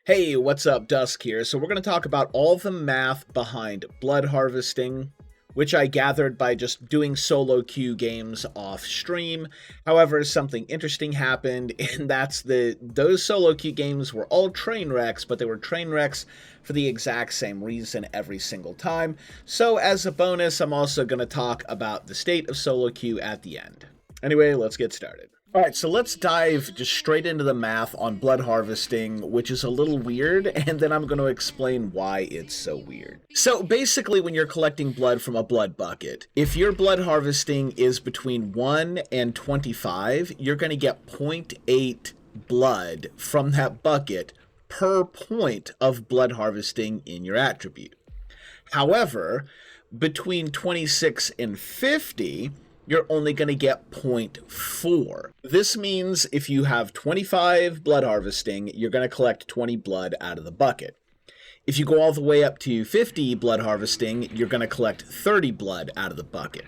Hey, what's up? Dusk here. So we're going to talk about all the math behind blood harvesting, which I gathered by just doing solo queue games off stream. However, something interesting happened, and that's those solo queue games were all train wrecks, but they were train wrecks for the exact same reason every single time. So as a bonus, I'm also going to talk about the state of solo queue at the end. Anyway, let's get started. Alright, so let's dive just straight into the math on blood harvesting, which is a little weird, and then I'm going to explain why it's so weird. So basically, when you're collecting blood from a blood bucket, if your blood harvesting is between 1 and 25, you're going to get 0.8 blood from that bucket per point of blood harvesting in your attribute. However, between 26 and 50, you're only going to get 0.4. This means if you have 25 blood harvesting, you're going to collect 20 blood out of the bucket. If you go all the way up to 50 blood harvesting, you're going to collect 30 blood out of the bucket.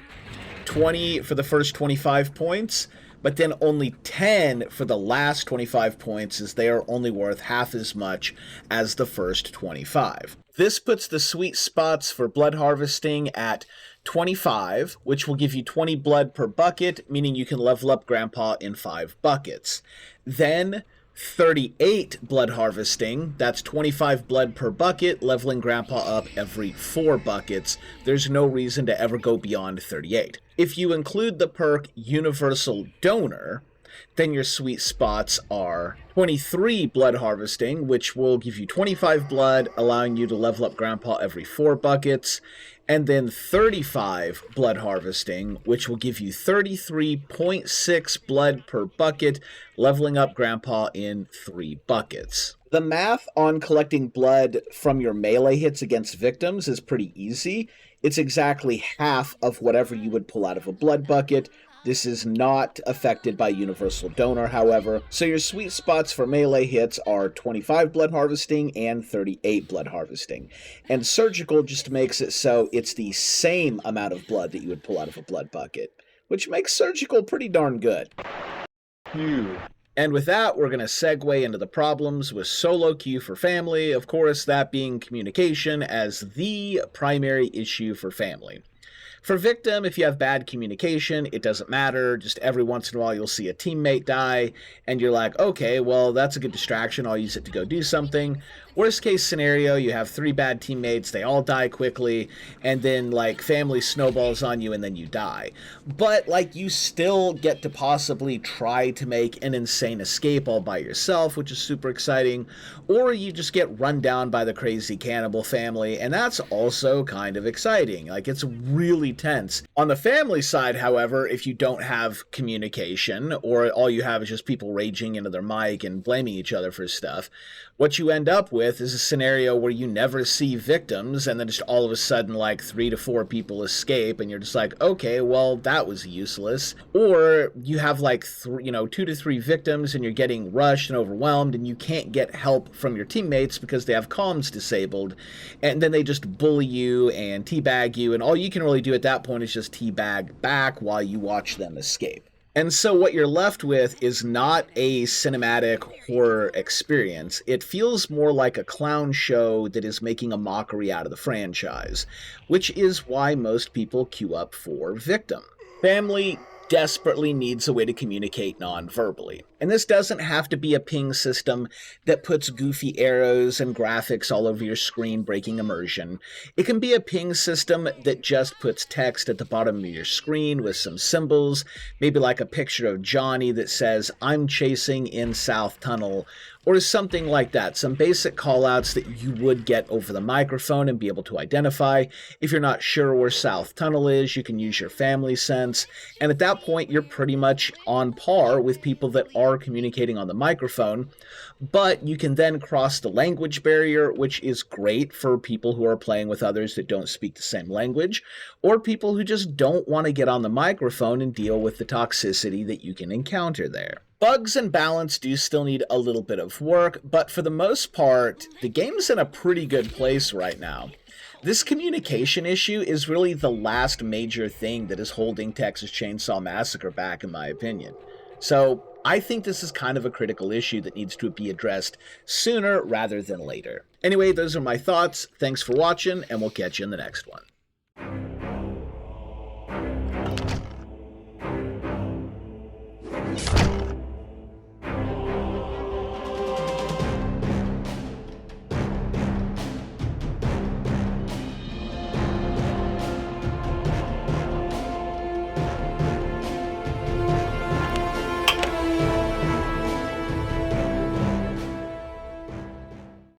20 for the first 25 points, but then only 10 for the last 25 points, as they are only worth half as much as the first 25. This puts the sweet spots for blood harvesting at 25, which will give you 20 blood per bucket, meaning you can level up Grandpa in 5 buckets. Then 38 blood harvesting, that's 25 blood per bucket, leveling Grandpa up every 4 buckets. There's no reason to ever go beyond 38. If you include the perk Universal Donor, then your sweet spots are 23 blood harvesting, which will give you 25 blood, allowing you to level up Grandpa every 4 buckets, and then 35 blood harvesting, which will give you 33.6 blood per bucket, leveling up Grandpa in 3 buckets. The math on collecting blood from your melee hits against victims is pretty easy. It's exactly half of whatever you would pull out of a blood bucket. This is not affected by Universal Donor, however. So your sweet spots for melee hits are 25 blood harvesting and 38 blood harvesting. And surgical just makes it so it's the same amount of blood that you would pull out of a blood bucket, which makes surgical pretty darn good. And with that, we're going to segue into the problems with solo queue for family, of course, that being communication as the primary issue for family. For victim, if you have bad communication, it doesn't matter. Just every once in a while, you'll see a teammate die, and you're like, okay, well, that's a good distraction. I'll use it to go do something. Worst case scenario, you have 3 bad teammates, they all die quickly, and then, like, family snowballs on you, and then you die. But, like, you still get to possibly try to make an insane escape all by yourself, which is super exciting, or you just get run down by the crazy cannibal family, and that's also kind of exciting. Like, it's really tense. On the family side, however, if you don't have communication, or all you have is just people raging into their mic and blaming each other for stuff, what you end up with is a scenario where you never see victims, and then just all of a sudden, like, 3 to 4 people escape, and you're just like, okay, well, that was useless. Or you have, like, 2 to 3 victims, and you're getting rushed and overwhelmed, and you can't get help from your teammates because they have comms disabled, and then they just bully you and teabag you, and all you can really do at that point is just teabag back while you watch them escape. And so what you're left with is not a cinematic horror experience. It feels more like a clown show that is making a mockery out of the franchise, which is why most people queue up for Victim. Family desperately needs a way to communicate non-verbally. And this doesn't have to be a ping system that puts goofy arrows and graphics all over your screen, breaking immersion. It can be a ping system that just puts text at the bottom of your screen with some symbols, maybe like a picture of Johnny that says, "I'm chasing in South Tunnel," or something like that. Some basic callouts that you would get over the microphone and be able to identify. If you're not sure where South Tunnel is, you can use your family sense. And at that point, you're pretty much on par with people that are communicating on the microphone. But you can then cross the language barrier, which is great for people who are playing with others that don't speak the same language, or people who just don't want to get on the microphone and deal with the toxicity that you can encounter there. Bugs and balance do still need a little bit of work, but for the most part, the game's in a pretty good place right now. This communication issue is really the last major thing that is holding Texas Chainsaw Massacre back, in my opinion. So, I think this is kind of a critical issue that needs to be addressed sooner rather than later. Anyway, those are my thoughts. Thanks for watching, and we'll catch you in the next one.